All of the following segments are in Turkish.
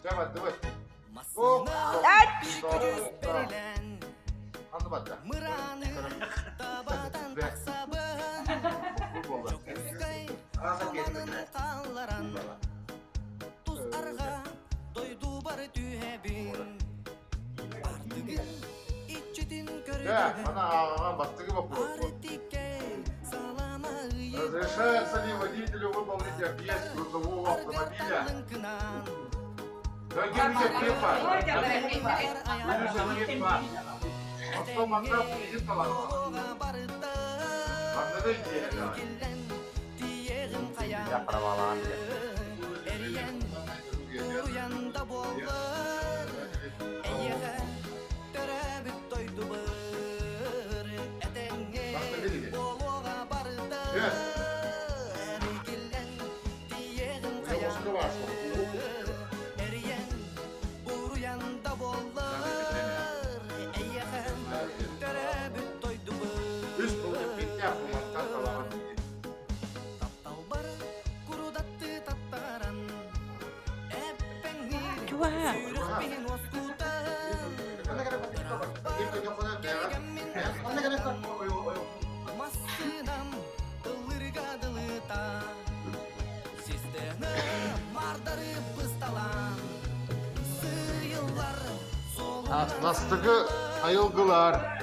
Devam. Oh! Andı batta. Ağza geldim. Ya, bana ağağa bastığı gibi bakıyor. Разрешается ли водителю выполнить объезд грузового автомобиля? Дорогие Кепа, Москва Максав едет на вас. Anda da gidelim ya. Yapravalan diye. Evet. Moskova var. Üst olacak bir yapılmaktan kalan. Atlastığı ayılgılar.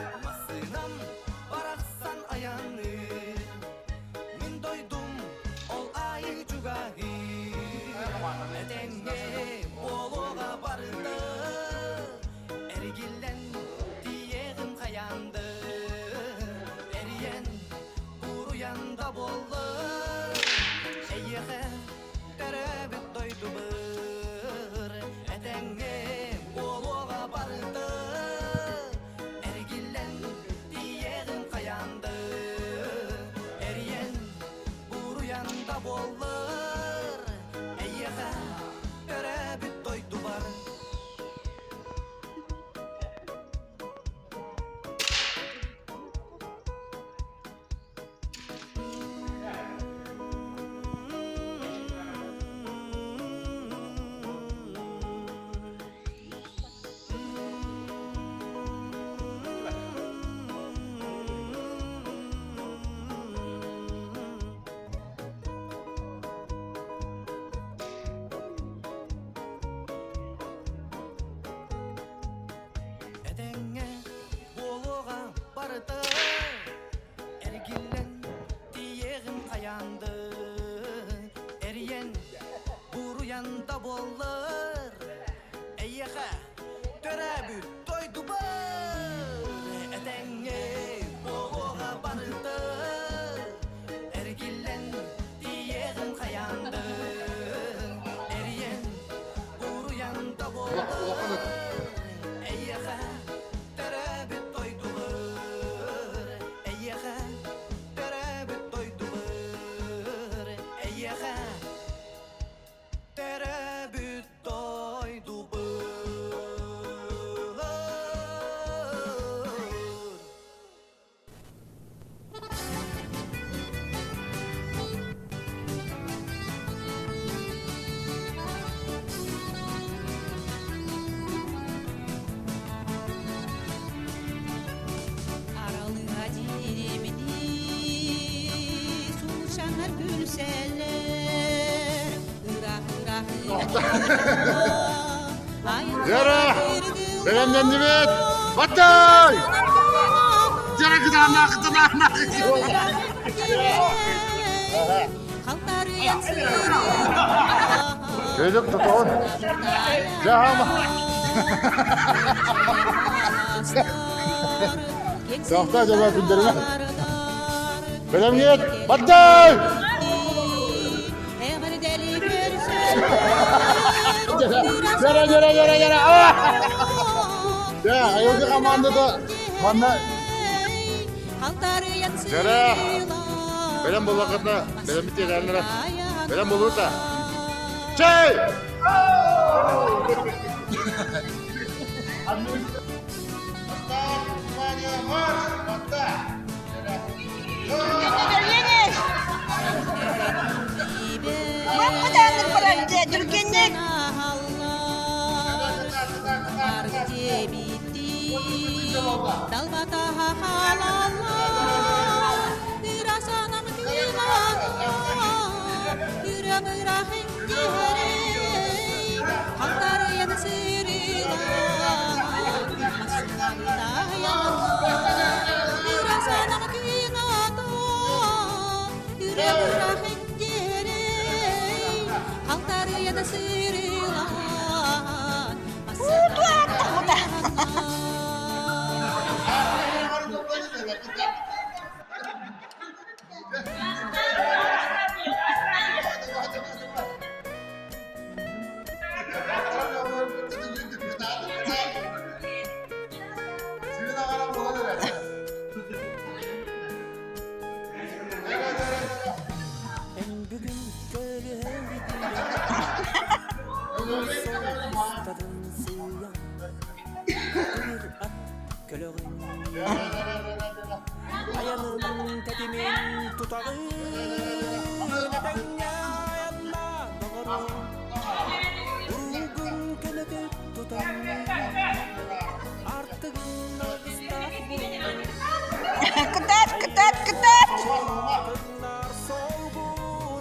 Zara, belemden dibet, batay! Zara kıdan nakıdan Çocuk tutun. Cahama. Sahte acaba bildirme. Belem git, batay! Jara. Ya, ayo ke kamanda tuh. Mana? Jara. Belum bawa kata, belum bicara dengan lah. Belum bawa kata. Cey. dalbata halala dirasa nam kilala yürü hengere hantar yan sirila masnala yana dirasa nam kilala yürü hengere hantar yan sirila masnala Ayağının tetimin tutağı Nedenge ayağına doğru Vurgun kelebek tutan Artık nalıstak bu Ketat. Pınar solgu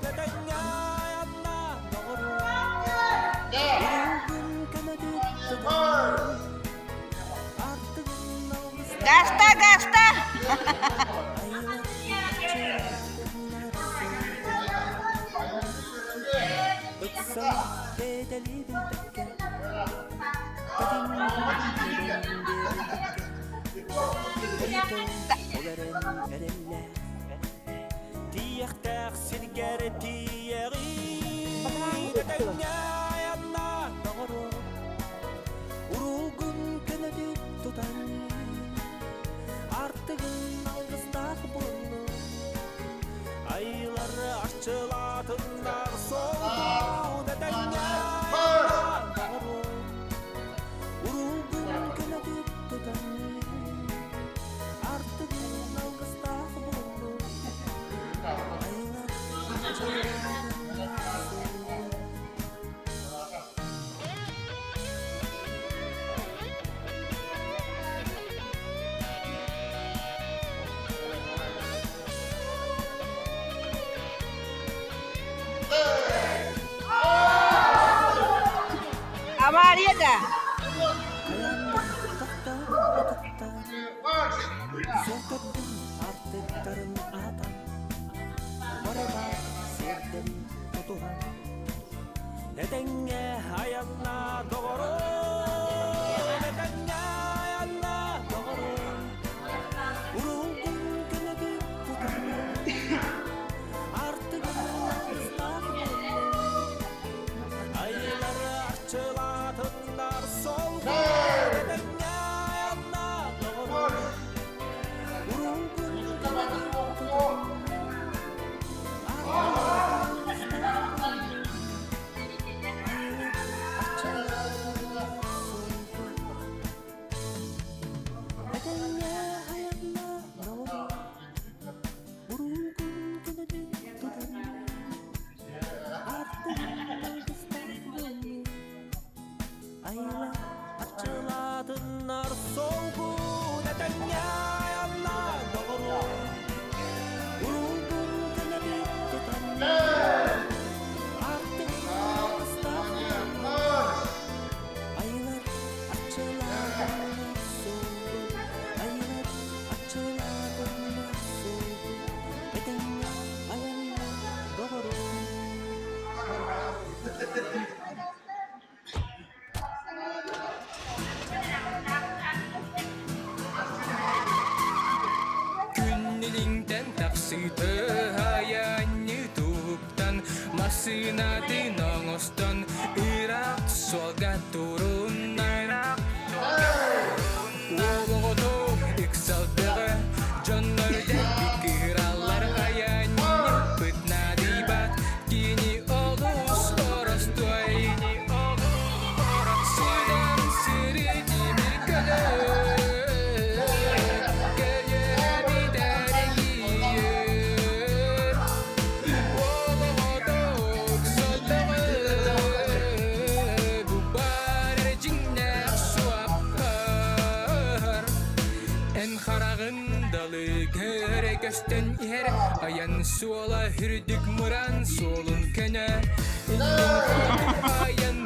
Nedenge ayağına doğru Vurgun kelebek tutan Artık nalıstak Gasta. Öksem bedeli bilbekke Olaren erelle Tiyektek silgere tiyeri Dedenge ayağına doğru Urugun kelebek tutan Artıgın algıstak bunu Ayları açılatınlar soldu Dedenge ayağına doğru Urugun kelebek tutan Artıgın algıstak bunu Aylar açılatınlar soldu Amalia da. Sokakın artıkların adam Orada sevdim tutuhan Nedenge ayağına doğru Nedenge ayağına doğru Vurulgun kelebek tutan Artık ıslak bulur Ayları açılatınlar soldu Nedenge ayağına doğru Vurulgun kelebek tutan Aylar açıladınlar solgu Nedenge ayağına doğru Vurulgun kelebek tutan Artık ıslak Aylar açıladınlar solgu Aylar açıladınlar solgu Nedenge ayağına doğru Күннилиңтен тақсыты хаянны туптан Масынатын оңостон Ирак солга турун Олғото иксалбығы Жоннорден пикиралар хаянны Пытнады бат Кини олус оростой Сыдан сыры демир көлі көстен иһэр аян суола хүрдүк муран суолун көнө. Аян